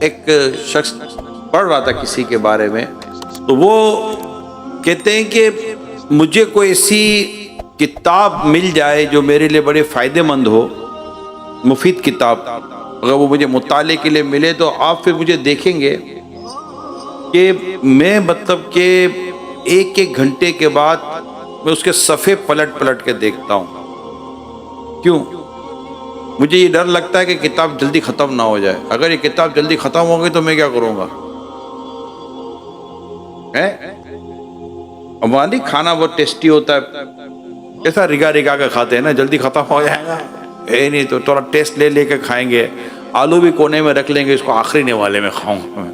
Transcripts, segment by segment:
ایک شخص پڑھ رہا تھا کسی کے بارے میں، تو وہ کہتے ہیں کہ مجھے کوئی ایسی کتاب مل جائے جو میرے لیے بڑے فائدہ مند ہو، مفید کتاب، اگر وہ مجھے مطالعے کے لیے ملے تو آپ پھر مجھے دیکھیں گے کہ میں مطلب کہ ایک ایک گھنٹے کے بعد میں اس کے صفحے پلٹ پلٹ کے دیکھتا ہوں۔ کیوں؟ مجھے یہ ڈر لگتا ہے کہ کتاب جلدی ختم نہ ہو جائے۔ اگر یہ کتاب جلدی ختم ہو گئی تو میں کیا کروں گا؟ ہماری کھانا بہت ٹیسٹی ہوتا ہے، ایسا رگا رگا کے کھاتے ہیں نا، جلدی ختم ہو جائے گا نہیں تو تھوڑا ٹیسٹ لے کے کھائیں گے۔ آلو بھی کونے میں رکھ لیں گے، اس کو آخری نوالے میں کھاؤں گا۔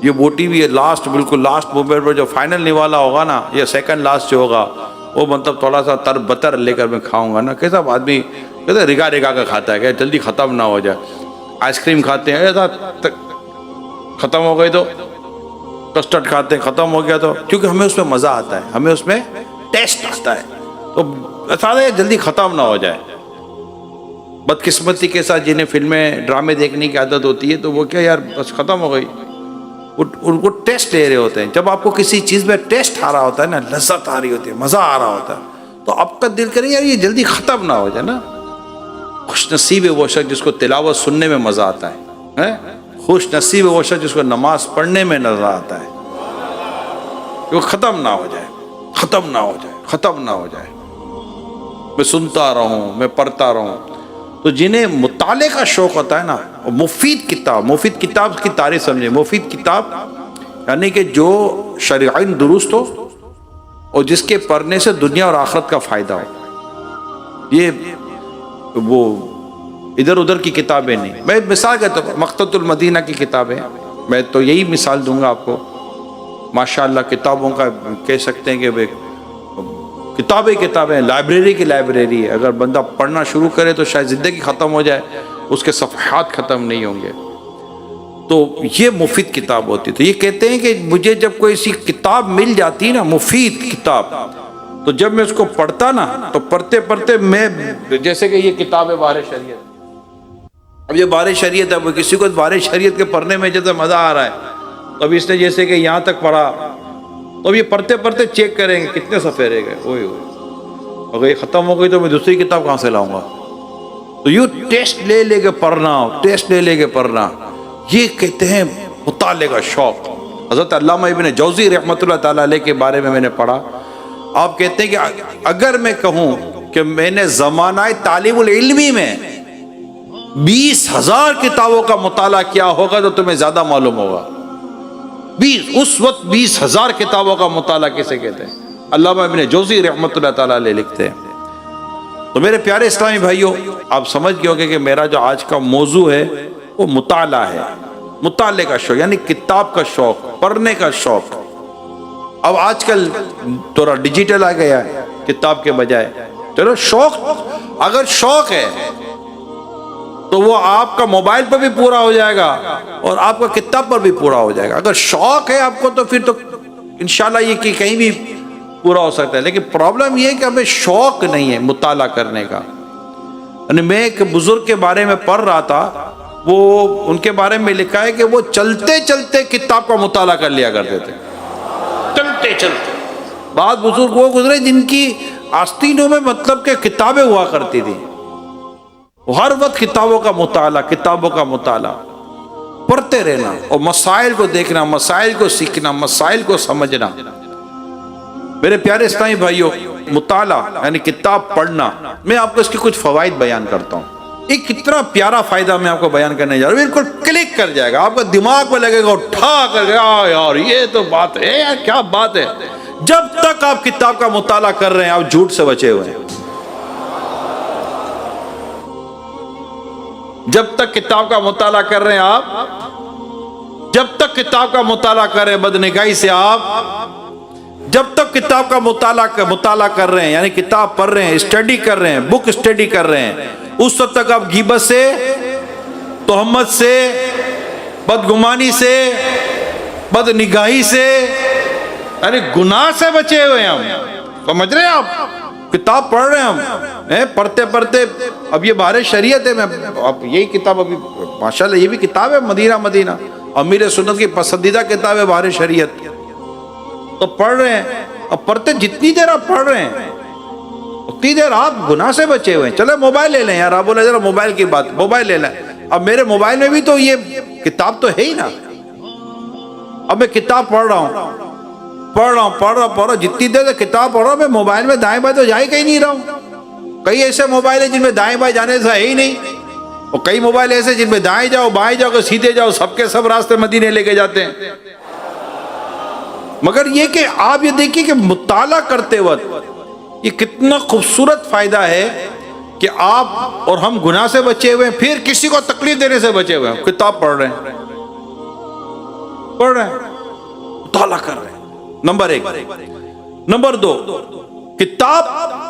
یہ بوٹی بھی لاسٹ، بالکل لاسٹ مومنٹ پر جو فائنل نوالا ہوگا نا، یا سیکنڈ لاسٹ جو ہوگا، وہ مطلب تھوڑا سا تر بتر لے کر میں کھاؤں گا نا۔ کیسا آدمی کہتے رگا رگا کا کھاتا ہے کہ جلدی ختم نہ ہو جائے۔ آئس کریم کھاتے ہیں ایسا ختم ہو گئی تو، کسٹرڈ کھاتے ہیں ختم ہو گیا تو، کیونکہ ہمیں اس میں مزہ آتا ہے، ہمیں اس میں ٹیسٹ آتا ہے، تو ایسا ہے جلدی ختم نہ ہو جائے۔ بدقسمتی کے ساتھ جنہیں فلمیں ڈرامے دیکھنے کی عادت ہوتی ہے تو وہ کیا یار بس ختم ہو گئی، ان کو ٹیسٹ لے رہے ہوتے ہیں۔ جب آپ کو کسی چیز میں ٹیسٹ آ رہا ہوتا ہے نا، لذت آ رہی ہوتی ہے، مزہ آ رہا ہوتا ہے، تو آپ کا دل کرے یار یہ جلدی ختم نہ ہو جائے نا۔ خوش نصیب ہے وہ شخص جس کو تلاوت سننے میں مزہ آتا ہے، خوش نصیب ہے وہ شخص جس کو نماز پڑھنے میں مزہ آتا ہے، کہ وہ ختم نہ ہو جائے، ختم نہ ہو جائے، ختم نہ ہو جائے، میں سنتا رہوں، میں پڑھتا رہوں۔ تو جنہیں مطالعے کا شوق ہوتا ہے نا، مفید کتاب کی تعریف سمجھیں۔ مفید کتاب یعنی کہ جو شرعاً درست ہو اور جس کے پڑھنے سے دنیا اور آخرت کا فائدہ ہو۔ یہ وہ ادھر ادھر کی کتابیں نہیں۔ میں مثال کہتا ہوں، مقتۃ المدینہ کی کتابیں، میں تو یہی مثال دوں گا آپ کو۔ ماشاءاللہ کتابوں کا کہہ سکتے ہیں کہ کتابیں، لائبریری کی لائبریری ہے۔ اگر بندہ پڑھنا شروع کرے تو شاید زندگی ختم ہو جائے، اس کے صفحات ختم نہیں ہوں گے۔ تو یہ مفید کتاب ہوتی ہے۔ تو یہ کہتے ہیں کہ مجھے جب کوئی ایسی کتاب مل جاتی ہے نا، مفید کتاب، تو جب میں اس کو پڑھتا نا، تو پڑھتے پڑھتے میں، جیسے کہ یہ کتاب ہے بار شریعت، اب یہ بار شریعت ہے، وہ کسی کو بار شریعت کے پڑھنے میں جیسے مزہ آ رہا ہے، تو اب اس نے جیسے کہ یہاں تک پڑھا، تو اب یہ پڑھتے پڑھتے چیک کریں گے کتنے صفحے رہ گئے، اوئے ہوئے، اگر یہ ختم ہو گئی تو میں دوسری کتاب کہاں سے لاؤں گا؟ تو یوں ٹیسٹ لے کے پڑھنا، ٹیسٹ لے کے پڑھنا، یہ کہتے ہیں مطالعے کا شوق۔ حضرت علامہ ابن جوزی رحمۃ اللہ تعالیٰ علیہ کے بارے میں نے پڑھا، آپ کہتے ہیں کہ اگر میں کہوں کہ میں نے زمانہ طالب العلمی میں 20,000 کتابوں کا مطالعہ کیا ہوگا تو تمہیں زیادہ معلوم ہوگا۔ اس وقت 20,000 کتابوں کا مطالعہ کسے کہتے ہیں؟ علامہ ابن جوزی رحمۃ اللہ تعالیٰ علیہ لکھتے ہیں۔ تو میرے پیارے اسلامی بھائیوں، آپ سمجھ گئے ہوں گے کہ میرا جو آج کا موضوع ہے وہ مطالعہ ہے، مطالعے کا شوق، یعنی کتاب کا شوق، پڑھنے کا شوق۔ اب آج کل تھوڑا ڈیجیٹل آ گیا ہے کتاب کے بجائے، چلو شوق، اگر شوق ہے تو وہ آپ کا موبائل پر بھی پورا ہو جائے گا اور آپ کا کتاب پر بھی پورا ہو جائے گا۔ اگر شوق ہے آپ کو تو پھر تو انشاءاللہ یہ کہ کہیں بھی پورا ہو سکتا ہے، لیکن پرابلم یہ ہے کہ ہمیں شوق نہیں ہے مطالعہ کرنے کا۔ یعنی میں ایک بزرگ کے بارے میں پڑھ رہا تھا، وہ ان کے بارے میں لکھا ہے کہ وہ چلتے چلتے کتاب کا مطالعہ کر لیا کرتے تھے، چلتے چلتے۔ بعض بزرگ وہ گزرے جن کی آستینوں میں مطلب کہ کتابیں ہوا کرتی تھی، ہر وقت کتابوں کا مطالعہ، پڑھتے رہنا اور مسائل کو دیکھنا، مسائل کو سیکھنا، مسائل کو سمجھنا۔ میرے پیارے اسلامی بھائیوں، مطالعہ یعنی کتاب پڑھنا، میں آپ کو اس کے کچھ فوائد بیان کرتا ہوں۔ ایک اتنا پیارا فائدہ میں آپ کو بیان کرنے جا رہا ہوں، بالکل کلک کر جائے گا، آپ کا دماغ میں لگے گا اٹھا کر گیا یار یہ تو بات ہے یار، کیا بات ہے۔ جب تک آپ کتاب کا مطالعہ کر رہے ہیں آپ جھوٹ سے بچے ہوئے ہیں۔ جب تک کتاب کا مطالعہ کر رہے ہیں آپ، جب تک کتاب کا مطالعہ کر رہے ہیں بدنگاہی سے آپ، جب تک کتاب کا مطالعہ کر رہے ہیں، یعنی کتاب پڑھ رہے ہیں، اسٹڈی کر رہے ہیں، بک اسٹڈی کر رہے ہیں، اس وقت تک آپ غیبت سے، تہمت سے، بدگمانی سے، بدنگاہی سے، یعنی گناہ سے بچے ہوئے ہیں ہم، سمجھ رہے ہیں آپ؟ کتاب پڑھ رہے ہیں ہم، پڑھتے پڑھتے اب یہ بہار شریعت ہے، میں اب یہی کتاب ابھی ماشاءاللہ یہ بھی کتاب ہے مدینہ امیر سنت کی پسندیدہ کتاب ہے بہار شریعت، تو پڑھ رہے ہیں، اب پڑھتے جتنی دیر آپ پڑھ رہے ہیں اتنی دیر آپ گناہ سے بچے ہوئے ہیں۔ چلے موبائل لے لیں یار، آپ بولے ذرا موبائل کی بات، موبائل لے لیں، اب میرے موبائل میں بھی تو یہ کتاب تو ہے ہی نا، اب میں کتاب پڑھ رہا ہوں، جتنی دیر سے کتاب پڑھ رہا ہوں میں موبائل میں دائیں بائیں تو جا ہی کہیں نہیں رہا ہوں۔ کئی ایسے موبائل ہیں جن میں دائیں بائیں جانے سے ہے ہی نہیں، اور کئی موبائل ایسے جن میں دائیں جاؤ بائیں جاؤ کہ سیدھے جاؤ، سب کے سب راستے مدینے لے کے جاتے ہیں۔ مگر یہ کہ آپ یہ دیکھیں کہ مطالعہ کرتے وقت یہ کتنا خوبصورت فائدہ ہے کہ آپ اور ہم گناہ سے بچے ہوئے ہیں، پھر کسی کو تکلیف دینے سے بچے ہوئے ہیں، کتاب پڑھ رہے ہیں، مطالعہ کر رہے ہیں، نمبر ایک۔ نمبر دو، کتاب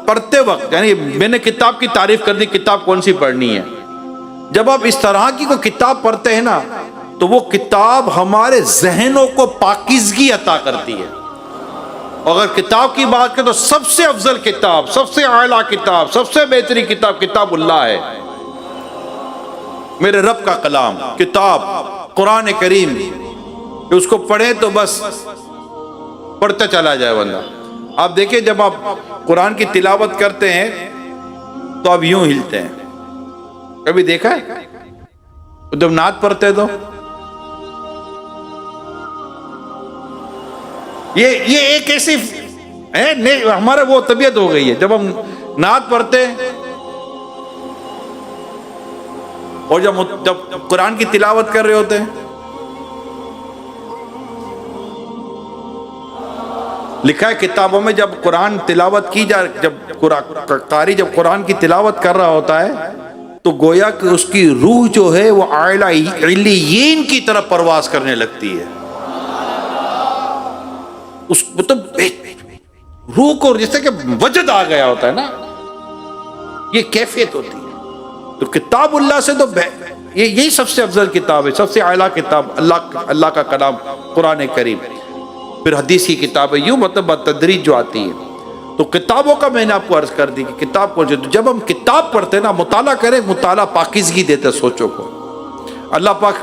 پڑھتے وقت، یعنی میں نے کتاب کی تعریف کر دی، کتاب کون سی پڑھنی ہے۔ جب آپ اس طرح کی کوئی کتاب پڑھتے ہیں نا تو وہ کتاب ہمارے ذہنوں کو پاکیزگی عطا کرتی ہے۔ اگر کتاب کی بات کریں تو سب سے افضل کتاب، سب سے اعلیٰ کتاب، سب سے بہترین کتاب کتاب اللہ ہے، میرے رب کا کلام، کتاب قرآن کریم، کہ اس کو پڑھیں تو بس پڑھتا چلا جائے بندہ۔ آپ دیکھیں جب آپ قرآن کی تلاوت کرتے ہیں تو آپ یوں ہلتے ہیں، کبھی دیکھا ہے؟ جب نعت پڑھتے تو یہ ایک ایسی ہمارے وہ طبیعت ہو گئی ہے، جب ہم نعت پڑھتے اور جب قرآن کی تلاوت کر رہے ہوتے ہیں، لکھا ہے کتابوں میں جب قرآن تلاوت کی جائے، جب قاری جب قرآن کی تلاوت کر رہا ہوتا ہے تو گویا کہ اس کی روح جو ہے وہ اعلیٰ علیین کی طرف پرواز کرنے لگتی ہے، اس مطلب روح کو جیسے کہ وجد آ گیا ہوتا ہے نا، یہ کیفیت ہوتی ہے۔ تو کتاب اللہ سے تو یہی سب سے افضل کتاب ہے، سب سے اعلیٰ کتاب اللہ کا کلام قرآن کریم، پھر حدیث کی کتاب ہے، یوں مطلب بتدریج جو آتی ہے۔ تو کتابوں کا میں نے آپ کو عرض کر دی کہ کتاب کو جب ہم کتاب پڑھتے ہیں نا، مطالعہ کریں، مطالعہ پاکیزگی دیتا ہے سوچوں کو۔ اللہ پاک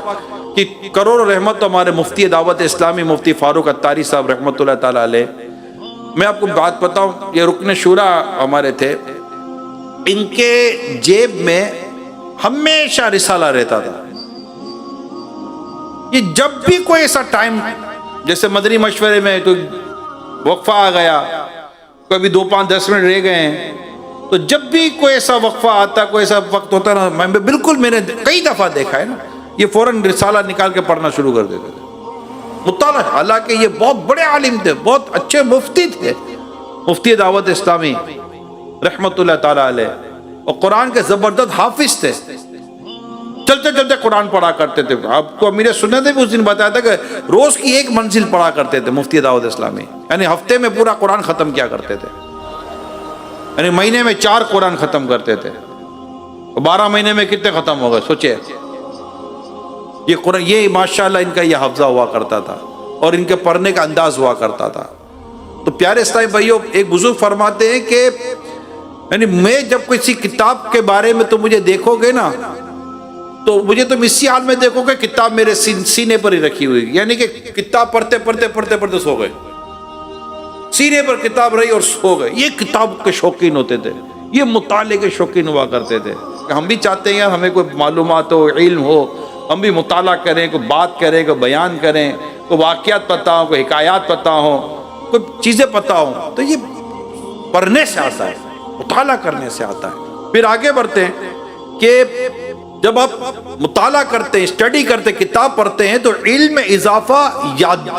کی کروڑوں رحمت ہمارے مفتی دعوت اسلامی مفتی فاروق اتاری صاحب رحمۃ اللہ تعالیٰ علیہ۔ میں آپ کو بات بتاؤں، یہ رکن شورا ہمارے تھے، ان کے جیب میں ہمیشہ رسالہ رہتا تھا۔ یہ جب بھی کوئی ایسا ٹائم، جیسے مدنی مشورے میں کوئی وقفہ آ گیا، کبھی 2-5-10 منٹ رہ گئے ہیں، تو جب بھی کوئی ایسا وقفہ آتا، کوئی ایسا وقت ہوتا نا، میں نے کئی دفعہ دیکھا ہے نا، یہ فوراً رسالہ نکال کے پڑھنا شروع کر دیتے تھے، مطالعہ۔ حالانکہ یہ بہت بڑے عالم تھے، بہت اچھے مفتی تھے، مفتی دعوت اسلامی رحمت اللہ تعالیٰ علیہ، اور قرآن کے زبردست حافظ تھے، چلتے چلتے قرآن پڑھا کرتے تھے۔ آپ کو امیر سنت نے بھی اس دن بتایا تھا کہ روز کی ایک منزل پڑھا کرتے تھے مفتی دعوت اسلامی، یعنی ہفتے میں پورا قرآن ختم کیا کرتے تھے، یعنی مہینے میں 4 قرآن ختم کرتے تھے، 12 مہینے میں کتنے ختم ہو گئے سوچے۔ یہ قرآن، یہ ماشاءاللہ ان کا یہ حفظہ ہوا کرتا تھا اور ان کے پڑھنے کا انداز ہوا کرتا تھا۔ تو پیارے اسلامی بھائیوں، ایک بزرگ فرماتے ہیں کہ یعنی میں جب کسی کتاب کے بارے میں تم مجھے دیکھو گے نا تو مجھے تم اسی حال میں دیکھو گے کتاب میرے سینے پر ہی رکھی ہوئی، یعنی کہ کتاب پڑھتے پڑھتے سو گئے، سینے پر کتاب رہی اور سو گئے۔ یہ کتاب کے شوقین ہوتے تھے، یہ مطالعے کے شوقین ہوا کرتے تھے۔ ہم بھی چاہتے ہیں ہمیں کوئی معلومات ہو، علم ہو، ہم بھی مطالعہ کریں، کوئی بات کریں، کوئی بیان کریں، کوئی واقعات پتہ ہوں، کوئی حکایات پتہ ہوں، کوئی چیزیں پتہ ہوں، تو یہ پڑھنے سے آتا ہے، مطالعہ کرنے سے آتا ہے۔ پھر آگے بڑھتے ہیں کہ جب آپ مطالعہ کرتے ہیں، اسٹڈی کرتے ہیں، کتاب پڑھتے ہیں تو علم میں اضافہ،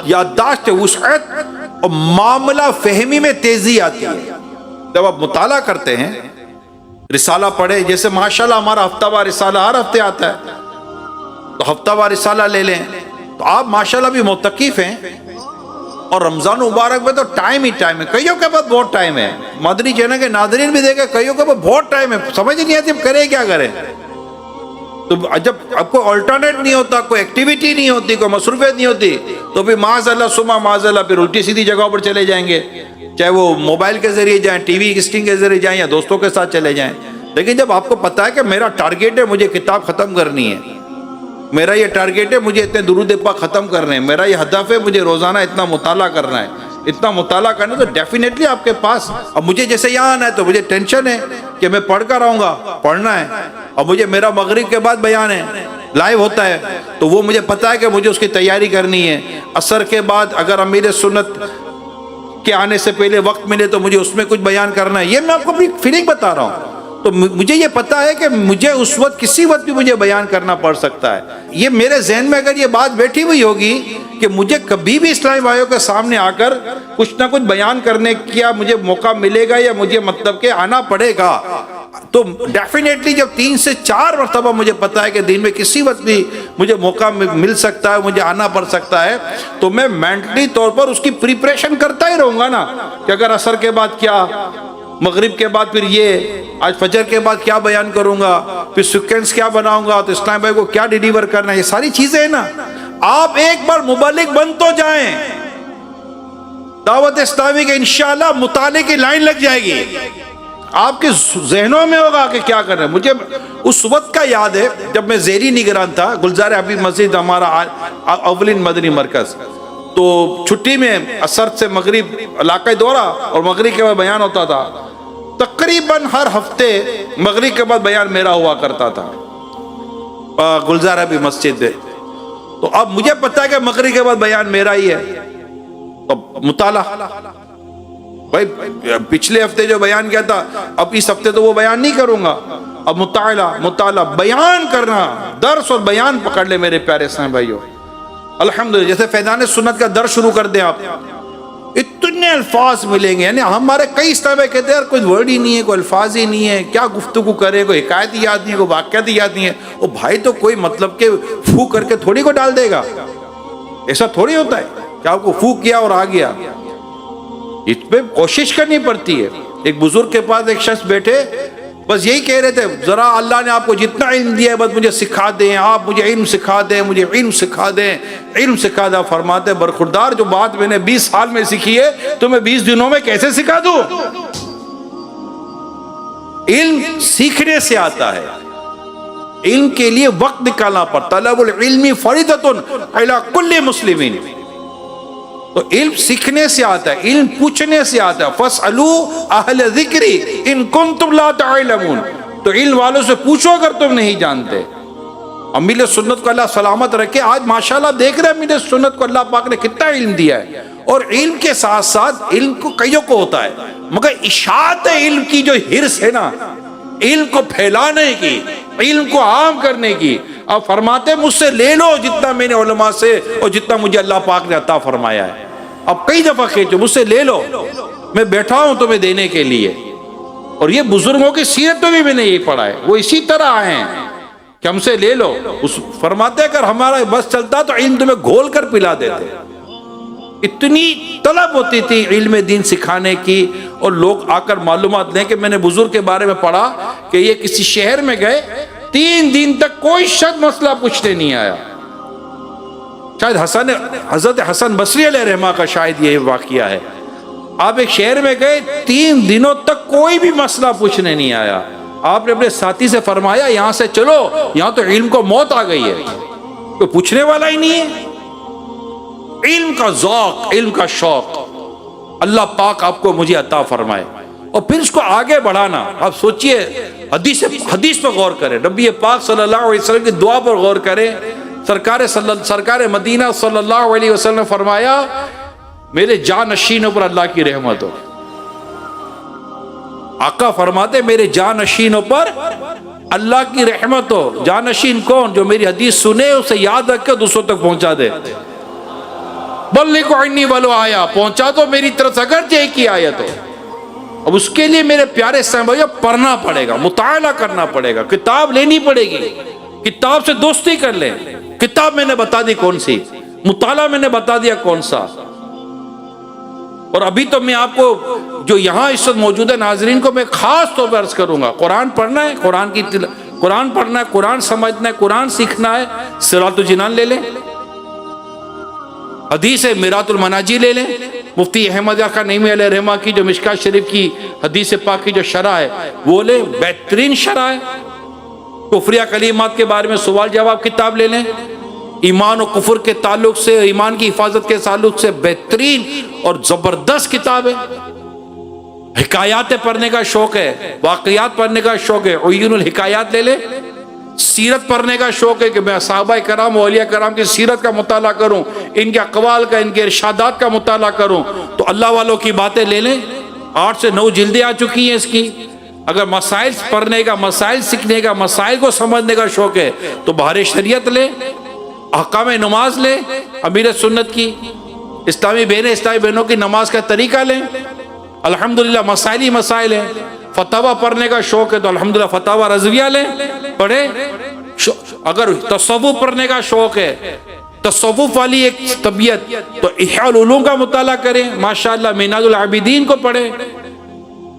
یادداشت وسعت اور معاملہ فہمی میں تیزی آتی ہے۔ جب آپ مطالعہ کرتے ہیں، رسالہ پڑھے، جیسے ماشاءاللہ ہمارا ہفتہ وار رسالہ ہر ہفتے آتا ہے، تو ہفتہ وار رسالہ لے لیں تو آپ ماشاءاللہ بھی معتکف ہیں، اور رمضان مبارک میں تو ٹائم ہی ٹائم ہے، کئیوں کے پاس بہت ٹائم ہے۔ مدنی چینل کے ناظرین بھی دیکھیں، کئیوں کے پاس بہت ٹائم ہے، سمجھ نہیں آتی کرے کیا کریں۔ تو جب آپ کو آلٹرنیٹ نہیں ہوتا، کوئی ایکٹیویٹی نہیں ہوتی، کوئی مصروفیت نہیں ہوتی، تو پھر معاذ اللہ ثم معاذ اللہ پھر الٹی سیدھی جگہوں پر چلے جائیں گے۔ چاہے وہ موبائل کے ذریعے جائیں، ٹی وی اسکرین کے ذریعے جائیں یا دوستوں کے ساتھ چلے جائیں. لیکن جب آپ کو پتا ہے کہ میرا ٹارگیٹ ہے مجھے کتاب ختم کرنی ہے، میرا یہ ٹارگیٹ ہے مجھے اتنے درود پاک ختم کرنے ہیں، میرا یہ ہدف ہے مجھے روزانہ اتنا مطالعہ کرنا ہے، اتنا مطالعہ کرنا ہے، تو ڈیفینیٹلی آپ کے پاس اب مجھے جیسے یہاں آنا ہے تو مجھے ٹینشن ہے کہ میں پڑھ کر آؤں گا، پڑھنا ہے، اور مجھے میرا مغرب کے بعد بیان ہے، لائیو ہوتا ہے، تو وہ مجھے پتا ہے کہ مجھے اس کی تیاری کرنی ہے. عصر کے بعد اگر امیر سنت کے آنے سے پہلے وقت ملے تو مجھے اس میں کچھ بیان کرنا ہے. یہ میں آپ کو اپنی فیلنگ بتا رہا ہوں. تو مجھے یہ پتا ہے کہ مجھے اس وقت کسی وقت بھی مجھے بیان کرنا پڑ سکتا ہے. یہ میرے ذہن میں اگر یہ بات بیٹھی ہوئی ہوگی کہ مجھے کبھی بھی اسلامی بھائیوں کے سامنے آ کر کچھ نہ کچھ بیان کرنے کا مجھے موقع ملے گا یا مجھے مطلب کہ آنا پڑے گا، تو ڈیفینیٹلی جب 3 سے 4 مرتبہ مجھے پتا ہے کہ دن میں کسی وقت بھی مجھے موقع مل سکتا ہے، مجھے آنا پڑ سکتا ہے، تو میں مینٹلی طور پر اس کی پریپریشن کرتا ہی رہوں گا نا کہ اگر عصر کے بعد کیا، مغرب کے بعد پھر یہ، آج فجر کے بعد کیا بیان کروں گا، پھر سیکوینس کیا بناؤں گا، تو اسلام بھائی کو کیا ڈیلیور کرنا ہے، یہ ساری چیزیں ہیں نا. آپ ایک بار مبلغ بن تو جائیں، دعوت اسلامی کے انشاءاللہ مطالعے کی لائن لگ جائے گی، آپ کے ذہنوں میں ہوگا کہ کیا کرنا ہے. مجھے اس وقت کا یاد ہے جب میں زیری نگران تھا، گلزار حبیب مسجد ہمارا اولین مدنی مرکز، تو چھٹی میں عصر سے مغرب علاقہ دورہ اور مغرب کے بعد بیان ہوتا تھا. تقریباً ہر ہفتے مغرب کے بعد بیان میرا ہوا کرتا تھا گلزار حبیب مسجد میں. تو اب مجھے پتا ہے کہ مغرب کے بعد بیان میرا ہی ہے. اب مطالعہ، بھائی پچھلے ہفتے جو بیان کیا تھا اب اس ہفتے تو وہ بیان نہیں کروں گا. اب مطالعہ بیان کرنا، درس اور بیان پکڑ لے میرے پیارے اسلامی بھائیوں. الحمدللہ جیسے فیضان سنت کا درس شروع کر دیں آپ، اتنے الفاظ ملیں گے. یعنی ہمارے کئی اسلامی کہتے ہیں یار کوئی ورڈ ہی نہیں ہے، کوئی الفاظ ہی نہیں ہے، کیا گفتگو کرے، کوئی حکایت یاد نہیں ہے، کوئی واقعات یاد نہیں ہے. او بھائی تو کوئی مطلب کہ پھو کر کے تھوڑی کو ڈال دے گا، ایسا تھوڑی ہوتا ہے کہ آپ کو پھو کیا اور آ گیا. اس پہ کوشش کرنی پڑتی ہے. ایک بزرگ کے پاس ایک شخص بیٹھے، بس یہی کہہ رہے تھے ذرا اللہ نے آپ کو جتنا علم دیا ہے بس مجھے سکھا دیں، آپ مجھے علم سکھا دیں، مجھے علم سکھا دیں، علم سکھا دیں. فرماتے برخوردار جو بات میں نے 20 سال میں سیکھی ہے تو میں 20 دنوں میں کیسے سکھا دوں؟ علم سیکھنے سے آتا ہے، علم کے لیے وقت نکالنا پڑتا. طلب العلم فریضۃ علی کل مسلمین. تو علم سیکھنے سے آتا ہے، علم پوچھنے سے آتا ہے. فاسألوا اہل ذکر ان کنتم لا تعلمون. تو علم والوں سے پوچھو اگر تم نہیں جانتے. امیر سنت کو اللہ سلامت رکھے. آج ماشاءاللہ دیکھ رہے ہیں امیر سنت کو اللہ پاک نے کتنا علم دیا ہے، اور علم کے ساتھ ساتھ علم کو کئیوں کو ہوتا ہے، مگر اشاعت علم کی جو حرص ہے نا، علم کو پھیلانے کی، علم کو عام کرنے کی. اب فرماتے مجھ سے لے لو جتنا میں نے علماء سے اور جتنا مجھے اللہ پاک نے عطا فرمایا ہے. اب کئی دفعہ کہتے مجھ سے لے لو، میں بیٹھا ہوں تمہیں دینے کے لیے. اور یہ بزرگوں کی سیرت میں بھی میں نے یہی پڑھا ہے، وہ اسی طرح آئے ہیں کہ ہم سے لے لو. فرماتے اگر ہمارا بس چلتا تو علم تمہیں گھول کر پلا دیتے. اتنی طلب ہوتی تھی علم دین سکھانے کی. اور لوگ آ کر معلومات لیں کہ میں نے بزرگ کے بارے میں پڑھا کہ یہ کسی شہر میں گئے، 3 دن تک کوئی شخص مسئلہ پوچھنے نہیں آیا. شاید حضرت حسن بصری علیہ رحمہ کا شاید یہ واقعہ ہے. آپ ایک شہر میں گئے، 3 دنوں تک کوئی بھی مسئلہ پوچھنے نہیں آیا. آپ نے اپنے ساتھی سے فرمایا یہاں سے چلو، یہاں تو علم کو موت آ گئی ہے، کوئی پوچھنے والا ہی نہیں ہے. علم کا ذوق، علم کا شوق اللہ پاک آپ کو مجھے عطا فرمائے، اور پھر اس کو آگے بڑھانا. آپ سوچئے حدیث پر غور کریں، نبی پاک صلی اللہ علیہ وسلم کی دعا پر غور کریں. سرکار مدینہ صلی اللہ علیہ وسلم نے فرمایا میرے جانشینوں پر اللہ کی رحمت ہو. آقا فرماتے میرے جانشینوں پر اللہ کی رحمت ہو. جانشین کون؟ جو میری حدیث سنے اسے یاد رکھ کے دوسروں تک پہنچا دے. بلغوا عنی ولو آیا، پہنچا دو میری طرف سے اگرچہ ایک ہی آیت ہو. اب اس کے لیے میرے پیارے اسلام بھائیو پڑھنا پڑے گا، مطالعہ کرنا پڑے گا، کتاب لینی پڑے گی، کتاب سے دوستی کر لیں. کتاب میں نے بتا دی کون سی، مطالعہ میں نے بتا دیا کون سا. اور ابھی تو میں آپ کو جو یہاں اس وقت موجود ہے ناظرین کو میں خاص طور پر عرض کروں گا، قرآن پڑھنا ہے، قرآن پڑھنا ہے، قرآن سمجھنا ہے، قرآن سیکھنا ہے. صراط الجنان لے لیں، حدیث میرات المناجی لے لیں، مفتی احمد خان نعیمی علیہ رحمہ کی جو مشکات شریف کی حدیث پاک کی جو شرح ہے وہ لیں، بہترین شرح ہے۔ کفریہ کلمات کے بارے میں سوال جواب کتاب لے لیں، ایمان و کفر کے تعلق سے، ایمان کی حفاظت کے تعلق سے بہترین اور زبردست کتاب ہے۔ حکایات پڑھنے کا شوق ہے، واقعات پڑھنے کا شوق ہے، عیون الحکایات لے لیں۔ سیرت پڑھنے کا شوق ہے کہ میں صحابہ کرام و اولیاء کرام کی سیرت کا مطالعہ کروں، ان کے اقوال کا، ان کے ارشادات کا مطالعہ کروں، تو اللہ والوں کی باتیں لے لیں۔ 8 سے 9 جلدیں آ چکی ہیں اس کی۔ اگر مسائل پڑھنے کا، مسائل سیکھنے کا، مسائل کو سمجھنے کا شوق ہے تو بہار شریعت لے، احکام نماز لے امیر سنت کی، اسلامی بہنوں کی نماز کا طریقہ لیں، الحمدللہ مسائل ہی مسائل ہیں۔ فتاوی پڑھنے کا شوق ہے تو الحمدللہ فتاوی رضویہ لیں، پڑھیں۔ اگر تصوف پڑھنے کا شوق ہے، تصوف والی ایک طبیعت، تو احیاء العلوم کا مطالعہ کریں، ماشاءاللہ منہاج العابدین کو پڑھیں۔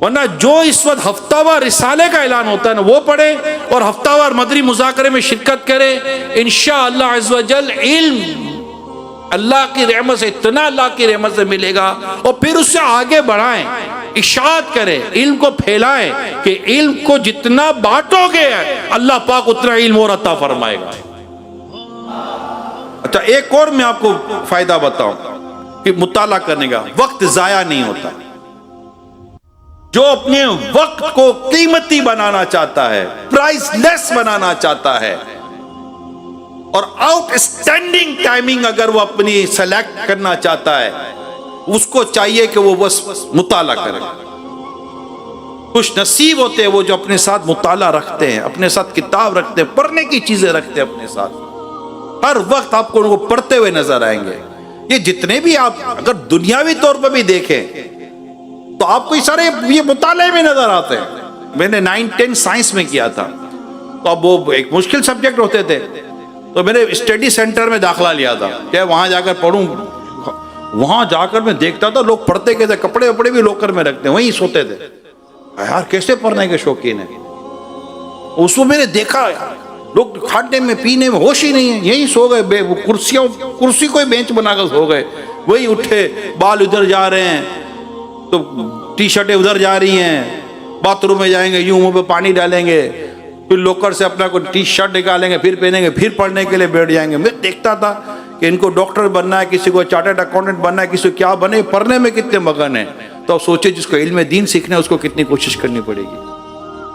ورنہ جو اس وقت ہفتہ وار رسالے کا اعلان ہوتا ہے نا وہ پڑھے اور ہفتہ وار مدری مذاکرے میں شرکت کرے، انشاءاللہ عز و جل علم اللہ کی رحمت سے، اتنا اللہ کی رحمت سے ملے گا، اور پھر اس سے آگے بڑھائیں، اشاعت کریں، علم کو پھیلائیں، کہ علم کو جتنا بانٹو گے اللہ پاک اتنا علم اور عطا فرمائے گا۔ اچھا ایک اور میں آپ کو فائدہ بتاؤں کہ مطالعہ کرنے کا وقت ضائع نہیں ہوتا۔ جو اپنے وقت کو قیمتی بنانا چاہتا ہے، پرائس لیس بنانا چاہتا ہے، اور آؤٹ اسٹینڈنگ ٹائمنگ اگر وہ اپنی سلیکٹ کرنا چاہتا ہے، اس کو چاہیے کہ وہ بس مطالعہ کرے۔ خوش نصیب ہوتے ہیں وہ جو اپنے ساتھ مطالعہ رکھتے ہیں، اپنے ساتھ کتاب رکھتے ہیں، پڑھنے کی چیزیں رکھتے ہیں اپنے ساتھ، ہر وقت آپ کو پڑھتے ہوئے نظر آئیں گے۔ یہ جتنے بھی آپ اگر دنیاوی طور پر بھی دیکھیں تو آپ کو سارے یہ مطالعے میں نظر آتے ہیں۔ میں نے 9-10 سائنس میں کیا تھا، تو اب وہ ایک مشکل سبجیکٹ ہوتے تھے، تو میں نے اسٹڈی سینٹر میں داخلہ لیا تھا کہ وہاں جا کر پڑھوں۔ وہاں جا کر میں دیکھتا تھا لوگ پڑھتے کیسے، کپڑے وپڑے بھی لوکر میں رکھتے ہیں، وہیں سوتے تھے۔ یار کیسے پڑھنے کے شوقین ہیں۔ اس کو میں نے دیکھا لوگ کھانے میں پینے میں ہوش ہی نہیں ہے، یہیں سو گئے، کرسی کو بینچ بنا کر سو گئے، وہی اٹھے، بال ادھر جا رہے ہیں تو ٹی شرٹیں ادھر جا رہی ہیں، باتھ روم میں جائیں گے یوں منہ پہ پانی ڈالیں گے، پھر لوکر سے اپنا کوئی ٹی شرٹ نکالیں گے، پھر پہنیں گے، پھر پڑھنے کے لیے بیٹھ جائیں گے۔ میں دیکھتا تھا کہ ان کو ڈاکٹر بننا ہے، کسی کو چارٹرڈ اکاؤنٹنٹ بننا ہے، کسی کو کیا بنے، پڑھنے میں کتنے مگن ہیں۔ تو سوچے جس کو علم دین سیکھنا ہے اس کو کتنی کوشش کرنی پڑے گی،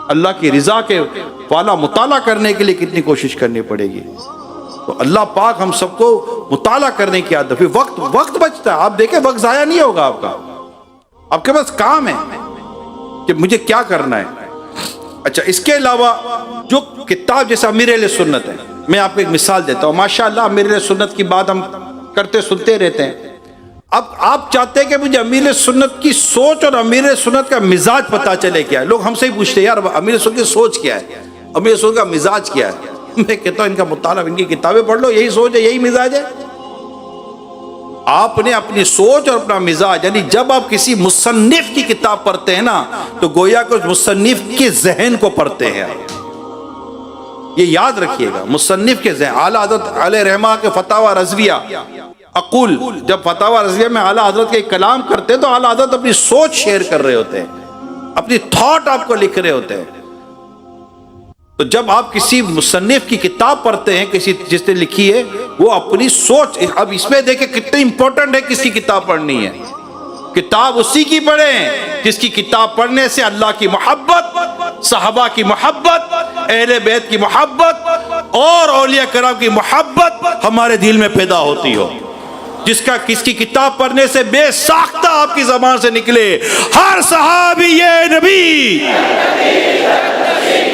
اللہ کی رضا کے والا مطالعہ کرنے کے لیے کتنی کوشش کرنی پڑے گی۔ تو اللہ پاک ہم سب کو مطالعہ کرنے کی عادت، پھر وقت بچتا ہے۔ آپ دیکھیں وقت ضائع نہیں ہوگا آپ کا، آپ کے پاس کام ہے کہ مجھے کیا کرنا ہے۔ اچھا اس کے علاوہ جو کتاب جیسا امیر اہل سنت ہے، میں آپ کو ایک مثال دیتا ہوں۔ ماشاءاللہ امیر اہل سنت کی بات ہم کرتے سنتے رہتے ہیں۔ اب آپ چاہتے ہیں کہ مجھے امیر سنت کی سوچ اور امیر سنت کا مزاج پتا چلے کیا ہے۔ لوگ ہم سے ہی پوچھتے ہیں یار امیر سنت کی سوچ کیا ہے، امیر سنت کا مزاج کیا ہے۔ میں کہتا ہوں ان کا مطالعہ، ان کی کتابیں پڑھ لو، یہی سوچ ہے، یہی مزاج ہے۔ آپ نے اپنی سوچ اور اپنا مزاج، یعنی جب آپ کسی مصنف کی کتاب پڑھتے ہیں نا تو گویا کہ مصنف کے ذہن کو پڑھتے ہیں۔ یہ یاد رکھیے گا، مصنف کے ذہن۔ اعلیٰ حضرت علیہ رحمہ کے فتاوی رضویہ اقول، جب فتاوی رضویہ میں اعلیٰ حضرت کے کلام کرتے ہیں تو اعلیٰ حضرت اپنی سوچ شیئر کر رہے ہوتے ہیں، اپنی تھاٹ آپ کو لکھ رہے ہوتے ہیں۔ تو جب آپ کسی مصنف کی کتاب پڑھتے ہیں، کسی جس نے لکھی ہے، وہ اپنی سوچ، اب اس میں دیکھیں کتنی امپورٹنٹ ہے کس کی کتاب پڑھنی ہے۔ کتاب اسی کی پڑھیں جس کی کتاب پڑھنے سے اللہ کی محبت، صحابہ کی محبت، اہل بیت کی محبت اور اولیاء کرام کی محبت ہمارے دل میں پیدا ہوتی ہو۔ کس کی کتاب پڑھنے سے بے ساختہ آپ کی زبان سے نکلے ہر صحابی یہ نبی،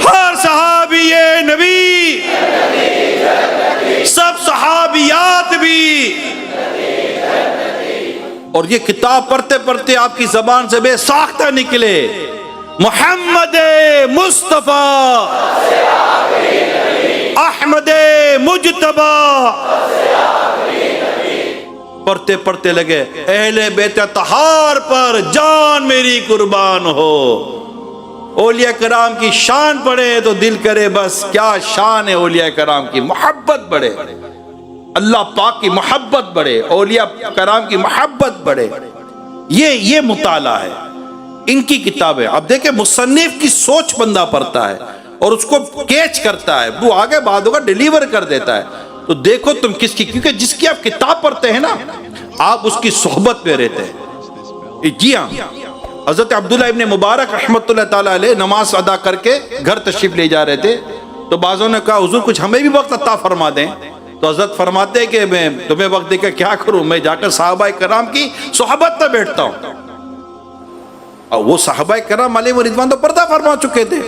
ہر صحابی یہ نبی، سب صحابیات بھی، اور یہ کتاب پڑھتے پڑھتے آپ کی زبان سے بے ساختہ نکلے محمد مصطفیٰ احمد مجتبی، پڑھتے پڑھتے لگے اہل بیت اطہار پر جان میری قربان ہو۔ اولیاء کرام کی شان پڑھے تو دل کرے بس کیا شان ہے اولیاء کرام کی، محبت بڑھے۔ اللہ پاک کی محبت بڑھے، اولیاء کرام کی محبت بڑھے، یہ مطالعہ ہے ان کی کتابیں. اب دیکھیں مصنف کی سوچ بندہ پڑھتا ہے اور اس کو کیچ کرتا ہے، وہ آگے بعد ہوگا ڈیلیور کر دیتا ہے. تو دیکھو تم کس کی، کیونکہ جس کی آپ کتاب پڑھتے ہیں نا آپ اس کی صحبت میں رہتے ہیں. جی ہاں، حضرت عبداللہ ابن مبارک رحمۃ اللہ تعالیٰ علیہ نماز ادا کر کے گھر تشریف لے جا رہے تھے، تو بعضوں نے کہا حضور کچھ ہمیں بھی وقت عطا فرما دیں. تو حضرت فرماتے ہیں کہ میں تمہیں وقت دے کر کیا کروں، میں جا کر صحابہ کرام کی صحبت میں بیٹھتا ہوں. اور وہ صحابہ کرام علیہ رضوان تو پردہ فرما چکے تھے.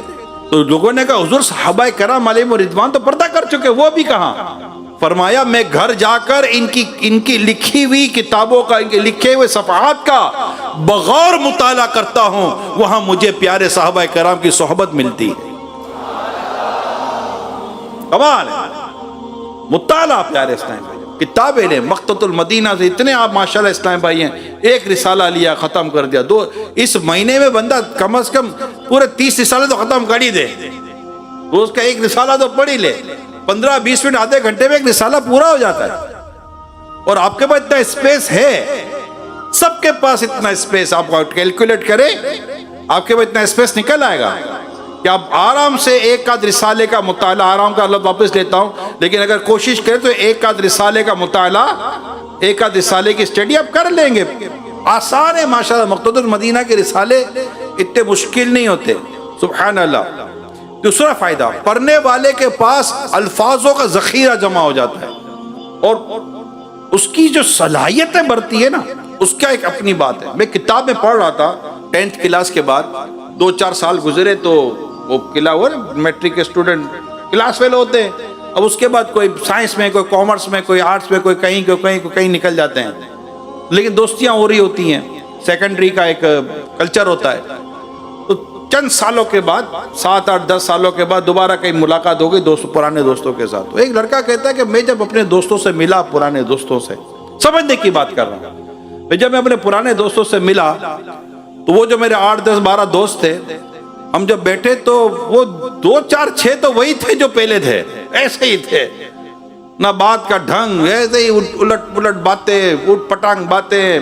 تو لوگوں نے کہا حضور صحابہ کرام علیہ رضوان تو پردہ کر چکے، وہ بھی کہاں؟ فرمایا میں گھر جا کر ان کی لکھی ہوئی کتابوں کا، ان کے لکھے ہوئے صفحات کا بغور مطالعہ کرتا ہوں، وہاں مجھے پیارے صحابہ کرام کی صحبت ملتی ہے. کمال ہے مطالعہ پیارے اسلام بھائی. کتابیں لیں مقتۃ المدینہ سے، اتنے آپ ماشاءاللہ اسلام بھائی ہیں، ایک رسالہ لیا ختم کر دیا. دو اس مہینے میں بندہ کم از کم پورے 30 رسالے تو ختم کر ہی دے. روز کا ایک رسالہ تو پڑھ ہی لے، 15-20 منٹ آدھے گھنٹے میں ایک رسالہ پورا ہو جاتا ہے. اور آپ کے پاس اتنا اسپیس ہے، سب کے پاس اتنا اسپیس، آپ کیلکولیٹ کریں آپ کے پاس اتنا اسپیس نکل آئے گا کہ آپ آرام سے ایک آدھ رسالے کا مطالعہ، آرام کا اللہ واپس لیتا ہوں، لیکن اگر کوشش کریں تو ایک آدھ رسالے کا مطالعہ، ایک آدھ رسالے کی اسٹڈی آپ کر لیں گے. آسان ہے ماشاءاللہ، مقتۃ المدینہ کے رسالے اتنے مشکل نہیں ہوتے. سبحان اللہ. دوسرا فائدہ، پڑھنے والے کے پاس الفاظوں کا ذخیرہ جمع ہو جاتا ہے اور اس کی جو صلاحیتیں بڑھتی ہے نا، اس کا ایک اپنی بات ہے. میں کتاب میں پڑھ رہا تھا 10th کلاس کے بعد، 2-4 سال گزرے تو وہ میٹرک کے اسٹوڈنٹ کلاس فیل ہوتے ہیں. اب اس کے بعد کوئی سائنس میں، کوئی کامرس میں، کوئی آرٹس میں، کوئی کہیں نکل جاتے ہیں، لیکن دوستیاں ہو رہی ہوتی ہیں، سیکنڈری کا ایک کلچر ہوتا ہے. تو چند سالوں کے بعد، 7-8-10 سالوں کے بعد دوبارہ کہیں ملاقات ہو گئی پرانے دوستوں کے ساتھ. تو ایک لڑکا کہتا ہے کہ میں جب اپنے دوستوں سے ملا، پرانے دوستوں سے، سمجھنے کی بات کر رہا ہوں، جب میں اپنے پرانے دوستوں سے ملا تو وہ جو میرے 8-10-12 دوست تھے، ہم جب بیٹھے تو وہ 2-4-6 تو وہی تھے جو پہلے تھے، ایسے ہی تھے. نہ بات کا ڈھنگ، ایسے ہی الٹ پلٹ باتیں، اٹھ پٹانگ باتیں،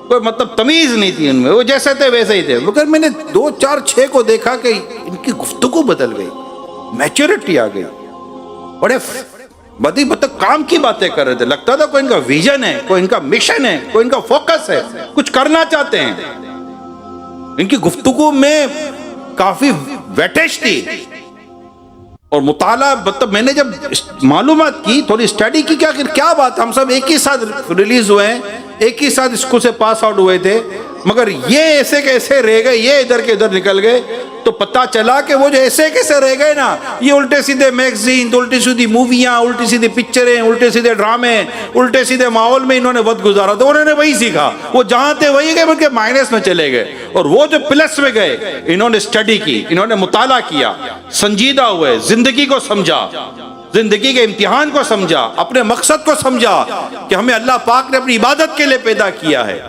کوئی مطلب تمیز نہیں تھی ان میں، وہ جیسے تھے ویسے ہی تھے. مگر میں نے 2-4-6 کو دیکھا کہ ان کی گفتگو بدل گئی، میچورٹی آ گئی، بڑے مطلب کام کی باتیں کر رہے تھے. لگتا تھا کوئی ان کا ویژن ہے، کوئی ان کا مشن ہے، کوئی ان کا فوکس ہے، کچھ کرنا چاہتے ہیں. ان کی گفتگو میں کافی ویٹیج تھی. اور مطالعہ، مطلب میں نے جب معلومات کی، تھوڑی اسٹڈی کی، کیا بات، ہم سب ایک ہی ساتھ ریلیز ہوئے ہیں، ایک ہی ساتھ اسکول سے پاس آؤٹ ہوئے تھے، مگر یہ ایسے کیسے رہ گئے، یہ ادھر کے ادھر نکل گئے. تو پتا چلا کہ وہ جو ایسے کیسے رہ گئے نا، یہ الٹے سیدھے میگزین، الٹی سیدھی موویاں، الٹی سیدھی پکچریں، الٹے سیدھے ڈرامے، الٹے سیدھے ماحول میں انہوں نے وقت گزارا. تو انہوں نے وہی سیکھا، وہ جہاں تھے وہی گئے، بلکہ مائنس میں چلے گئے. اور وہ جو پلس میں گئے، انہوں نے اسٹڈی کی، انہوں نے مطالعہ کیا، سنجیدہ ہوئے، زندگی کو سمجھا، زندگی کے امتحان کو سمجھا، اپنے مقصد کو سمجھا کہ ہمیں اللہ پاک نے اپنی عبادت کے لیے پیدا کیا ہے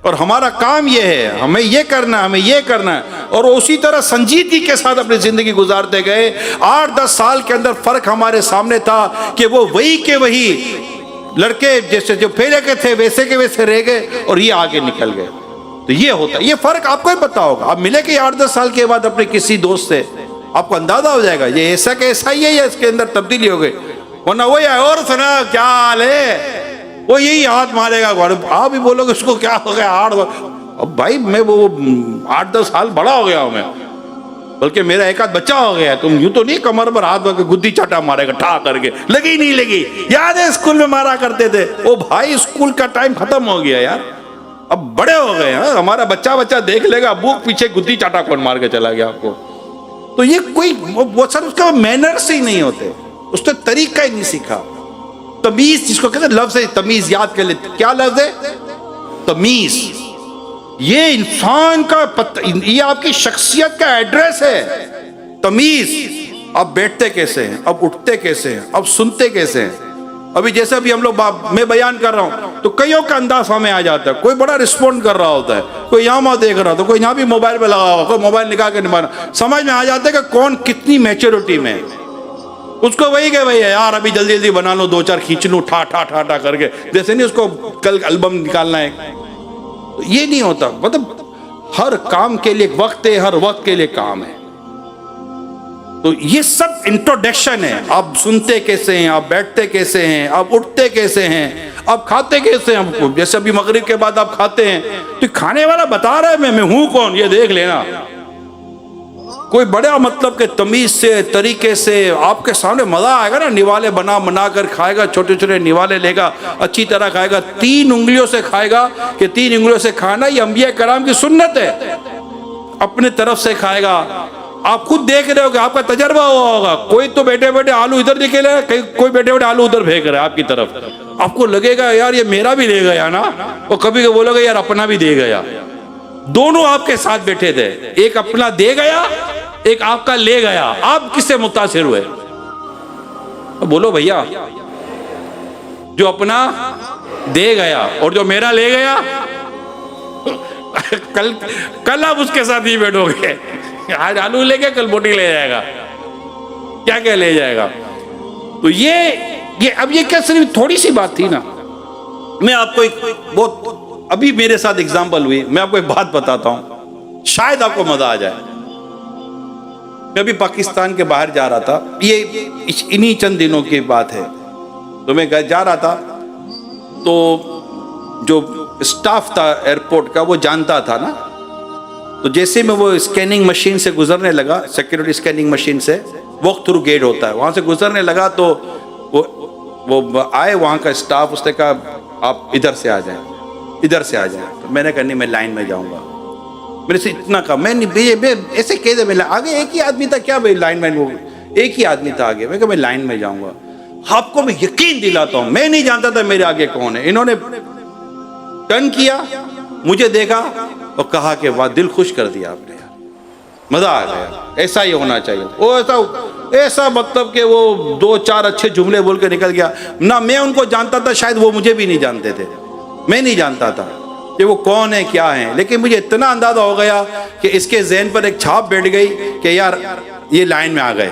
اور ہمارا کام یہ ہے، ہمیں یہ کرنا ہے، ہمیں یہ کرنا ہے. اور اسی طرح سنجیدگی کے ساتھ اپنی زندگی گزارتے گئے. 8-10 سال کے اندر فرق ہمارے سامنے تھا کہ وہ وہی کے وہی لڑکے جیسے جو پہلے کے تھے ویسے کے ویسے رہ گئے اور یہ آگے نکل گئے. تو یہ ہوتا ہے، یہ فرق آپ کو ہی پتا ہوگا. آپ ملے کہ 8-10 سال کے بعد اپنے کسی دوست سے، آپ کو اندازہ ہو جائے گا یہ ایسا کہ ایسا ہی ہے یا اس کے اندر تبدیلی ہو گئی. ورنہ وہی ہے، اور سنا کیا حال ہے، وہ یہی ہاتھ مارے گا، آپ بھی بولو گے اس کو کیا ہو گیا. اب بھائی میں وہ 8-10 سال بڑا ہو گیا ہوں، میں بلکہ میرا ایک آدھ بچہ ہو گیا. تم یوں تو نہیں کمر پر ہاتھ کے گدی چاٹا مارے گا ٹھا کر کے، لگی نہیں لگی. یاد ہے اسکول میں مارا کرتے تھے. او بھائی اسکول کا ٹائم ختم ہو گیا یار، اب بڑے ہو گئے ہیں. ہمارا بچہ دیکھ لے گا ابو پیچھے گدی چاٹا کون مار کے چلا گیا آپ کو. تو یہ کوئی وہ سر اس کا مینرز ہی نہیں ہوتے، اس نے طریقہ ہی نہیں سیکھا. تمیز جس کو کہتے ہیں، لفظ ہے تمیز، یاد کر لیں کیا لفظ ہے، تمیز. یہ انسان کا یہ آپ کی شخصیت کا ایڈریس ہے. تمیز، اب بیٹھتے کیسے ہیں، اب اٹھتے کیسے ہیں، اب سنتے کیسے ہیں. ابھی جیسے ابھی ہم لوگ میں بیان کر رہا ہوں تو کئیوں کا انداز ہمیں آ جاتا ہے. کوئی بڑا رسپونڈ کر رہا ہوتا ہے، کوئی یہاں وہاں دیکھ رہا ہوتا ہے، کوئی یہاں بھی موبائل پہ لگا ہوا، کوئی موبائل نکال کے نمانا. سمجھ میں آ جاتا ہے کہ کون کتنی میچورٹی میں. اس کو وہی کہ بھائی یار ابھی جلدی جلدی بنا لو، 2-4 کھینچ لوں ٹھا ٹھا ٹھا ٹھا کر کے، جیسے نہیں اس کو کل البم نکالنا ہے. یہ نہیں ہوتا. مطلب ہر کام کے لیے ایک وقت ہے، ہر وقت کے لیے کام ہے. تو یہ سب انٹروڈکشن ہے. آپ سنتے کیسے ہیں، آپ بیٹھتے کیسے ہیں، آپ اٹھتے کیسے ہیں، آپ کھاتے کیسے ہیں. جیسے ابھی مغرب کے بعد آپ کھاتے ہیں تو کھانے والا بتا رہا ہے میں ہوں کون، یہ دیکھ لینا. کوئی بڑا مطلب کہ تمیز سے طریقے سے آپ کے سامنے مزہ آئے گا نا. نوالے بنا کر کھائے گا، چھوٹے چھوٹے نوالے لے گا، اچھی طرح کھائے گا، 3 انگلیوں سے کھائے گا. کہ 3 انگلیوں سے کھانا یہ انبیاء کرام کی سنت ہے. اپنے طرف سے کھائے گا. آپ خود دیکھ رہے ہو کہ آپ کا تجربہ ہوا ہوگا. کوئی تو بیٹھے بیٹھے آلو ادھر نکلے، کوئی بیٹھے بیٹھے آلو ادھر پھینک رہا ہے آپ کی طرف. آپ کو لگے گا یار یہ میرا بھی لے گیا نا، اور کبھی بولو گے یار اپنا بھی دے گیا. دونوں آپ کے ساتھ بیٹھے تھے، ایک اپنا دے گیا، ایک آپ کا لے گیا. آپ کس سے متاثر ہوئے؟ بولو بھیا. جو اپنا دے گیا اور جو میرا لے گیا. کل آپ اس کے ساتھ ہی بیٹھو گے. آج آلو لے گیا، کل بوٹی لے جائے گا، کیا کیا لے جائے گا. تو یہ اب یہ کیا صرف تھوڑی سی بات تھی نا. میں آپ کو ایک بہت ابھی میرے ساتھ اگزامپل ہوئی، میں آپ کو ایک بات بتاتا ہوں، شاید آپ کو مزہ آ جائے. میں ابھی پاکستان کے باہر جا رہا تھا، یہ انہی چند دنوں کی بات ہے. تو میں جا رہا تھا تو جو اسٹاف تھا ایئرپورٹ کا وہ جانتا تھا نا. تو جیسے میں وہ اسکیننگ مشین سے گزرنے لگا، سیکیورٹی اسکیننگ مشین سے، واک تھرو گیٹ ہوتا ہے، وہاں سے گزرنے لگا تو وہ آئے وہاں کا اسٹاف. اس نے کہا آپ ادھر سے آ جائیں، ادھر سے آ جائیں. تو میں نے کہا نہیں میں لائن میں جاؤں گا. میرے سے اتنا کہا میں ایسے کہہ دے میں آگے ایک ہی آدمی تھا کیا بھائی لائن میں، ایک ہی آدمی تھا آگے. میں کہا میں لائن میں جاؤں گا. آپ کو میں یقین دلاتا ہوں میں نہیں جانتا تھا میرے آگے کون ہے. انہوں نے ٹرن کیا، مجھے دیکھا اور کہا کہ واہ دل خوش کر دیا آپ نے، مزہ آ گیا. ایسا ہی ہونا چاہیے. وہ ایسا مطلب کہ وہ 2-4 اچھے جملے بول کے نکل گیا. نہ میں ان کو جانتا تھا، شاید وہ مجھے بھی نہیں جانتے تھے. میں نہیں جانتا تھا کہ وہ کون ہے کیا ہے، لیکن مجھے اتنا اندازہ ہو گیا کہ اس کے ذہن پر ایک چھاپ بیٹھ گئی کہ یار یہ لائن میں آ گئے.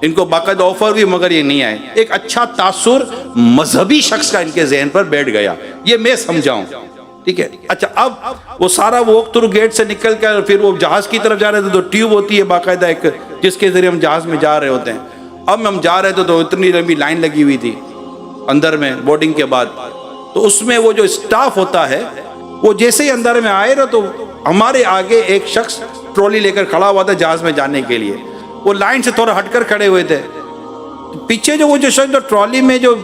ان کو باقاعدہ آفر ہوئی مگر یہ نہیں آئے. ایک اچھا تاثر مذہبی شخص کا ان کے ذہن پر بیٹھ گیا، یہ میں سمجھاؤں. ٹھیک ہے. اچھا اب وہ سارا وہ تھرو گیٹ سے نکل کر پھر وہ جہاز کی طرف جا رہے تھے. تو ٹیوب ہوتی ہے باقاعدہ ایک جس کے ذریعے ہم جہاز میں جا رہے ہوتے ہیں. اب ہم جا رہے تھے تو اتنی لمبی لائن لگی ہوئی تھی اندر میں بورڈنگ کے بعد. تو اس میں وہ جو اسٹاف ہوتا ہے وہ جیسے ہی اندر میں آئے نا تو ہمارے آگے ایک شخص ٹرالی لے کر کھڑا ہوا تھا جہاز میں جانے کے لیے. وہ لائن سے تھوڑا ہٹ کر کھڑے ہوئے تھے. پیچھے جو وہ جو شخص جو ٹرالی میں جو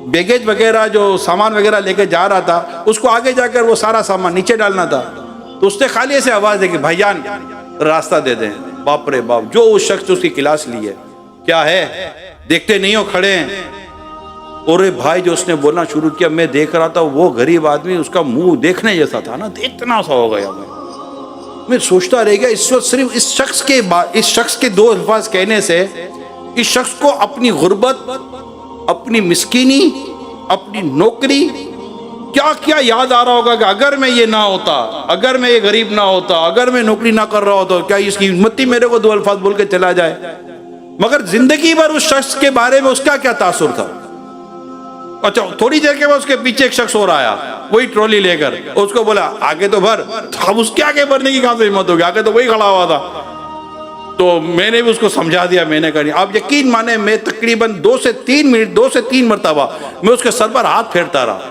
بیگیج وغیرہ جو سامان وغیرہ لے کے جا رہا تھا اس کو آگے جا کر وہ سارا سامان نیچے ڈالنا تھا. تو اس نے خالی ایسے آواز دی کہ بھائی جان راستہ دے دیں. باپ رے باپ، جو اس شخص اس کی کلاس لی ہے کیا ہے دیکھتے نہیں ہو کھڑے ہیں. اور بھائی جو اس نے بولنا شروع کیا میں دیکھ رہا تھا وہ غریب آدمی اس کا منہ دیکھنے جیسا تھا نا، اتنا سا ہو گیا. میں سوچتا رہ گیا اس وقت صرف اس شخص کے 2 الفاظ کہنے سے اس شخص کو اپنی غربت، اپنی مسکینی، اپنی نوکری کیا کیا یاد آ رہا ہوگا کہ اگر میں یہ نہ ہوتا، اگر میں یہ غریب نہ ہوتا، اگر میں نوکری نہ کر رہا ہوتا کیا اس کی ہمت ہی میرے کو 2 الفاظ بول کے چلا جائے. مگر زندگی بھر اس شخص کے بارے میں اس کا کیا تاثر تھا. اچھا تھوڑی دیر کے بعد اس کے پیچھے ایک شخص اور آیا وہی ٹرالی لے کر، اس کو بولا آگے تو بھر. اب اس کے آگے بھرنے کی کہاں سے ہمت ہوگی، آگے تو وہی کھڑا ہوا تھا. تو میں نے بھی اس کو سمجھا دیا. میں نے کہا آپ یقین مانے میں تقریباً 2 سے 3 مرتبہ میں اس کے سر پر ہاتھ پھیرتا رہا.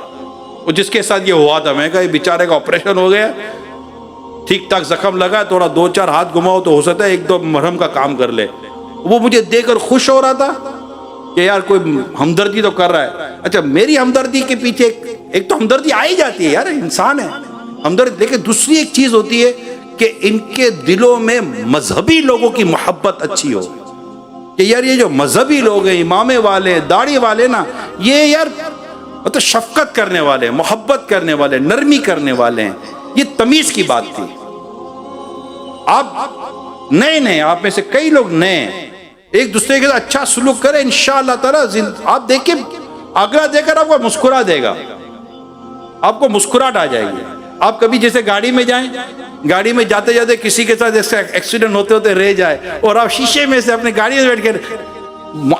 وہ جس کے ساتھ یہ ہوا تھا میں کہا یہ بیچارے کا آپریشن ہو گیا، ٹھیک ٹھاک زخم لگا، تھوڑا 2-4 ہاتھ گھماؤ تو ہو سکتا ہے 1-2 مرہم کا کام کر لے. وہ مجھے دیکھ کر خوش ہو رہا تھا کہ یار کوئی ہمدردی تو کر رہا ہے. اچھا میری ہمدردی کے پیچھے ایک تو ہمدردی آئی جاتی ہے، یار انسان ہے ہمدردی. لیکن دوسری ایک چیز ہوتی ہے کہ ان کے دلوں میں مذہبی لوگوں کی محبت اچھی ہو کہ یار یہ جو مذہبی لوگ ہیں، امامے والے، داڑھی والے نا، یہ یار مطلب شفقت کرنے والے، محبت کرنے والے، نرمی کرنے والے ہیں. یہ تمیز کی بات تھی. آپ نئے آپ میں سے کئی لوگ نئے ہیں، ایک دوسرے کے ساتھ اچھا سلوک کریں انشاءاللہ تعالی. آپ دیکھیں اگلا دیکھ کر آپ کو مسکرا دے گا، آپ کو مسکراہٹ آ جائے گی. آپ کبھی جیسے گاڑی میں جائیں، گاڑی میں جاتے جاتے کسی کے ساتھ جیسے ایکسیڈنٹ ہوتے ہوتے رہ جائے اور آپ شیشے میں سے اپنے گاڑی میں بیٹھ کر